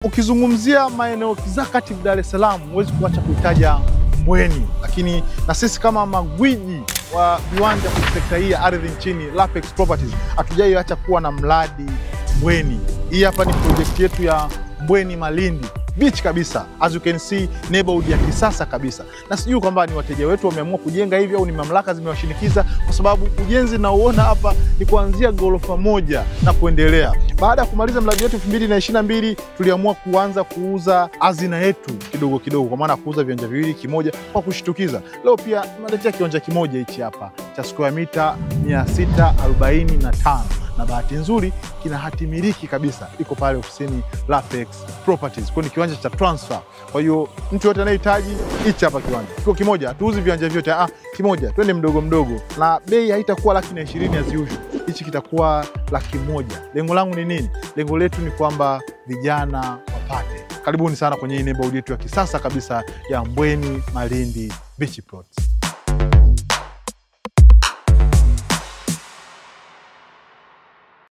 Ukizungumzia maeneo Kizakati Dar es Salaam, huwezi kuacha kuitaja Mbweni. Lakini na sisi kama magwiji wa viwanja kwa sekta hii ya ardhi nchini, Lapex Properties, hatujaiacha kuwa na mradi Mbweni. Hii hapa ni project yetu ya Mbweni Malindi beach kabisa. As you can see, neighborhood ya kisasa kabisa. Na sijui kwamba ni wateja wetu wameamua kujenga hivi au ni mamlaka zimewashinikiza, kwa sababu ujenzi naoona hapa ni kuanzia ghorofa moja na kuendelea. Baada ya kumaliza mradi wetu 2022, tuliamua kuanza kuuza hazina yetu kidogo kidogo, kwa maana kuuza viwanja viwili, kimoja kwa kushtukiza. Leo pia tunaletea kiwanja kimoja hichi hapa cha square mita 645. Na bahati nzuri kina hati miliki kabisa, iko pale ofisini Lapex Properties. Kwa ni kiwanja cha transfer. Kwa hiyo mtu yote anayehitaji hichi hapa kiwanja. Kiko kimoja, hatuuzi viwanja vyote, kimoja. Twende mdogo mdogo. Na bei haitakuwa 120,000 as usual. Hichi kitakuwa 100,000. Lengo langu ni nini? Lengo letu ni kwamba vijana wapate. Karibuni sana kwenye neighborhood yetu ya kisasa kabisa ya Mbweni Malindi Beach Plots.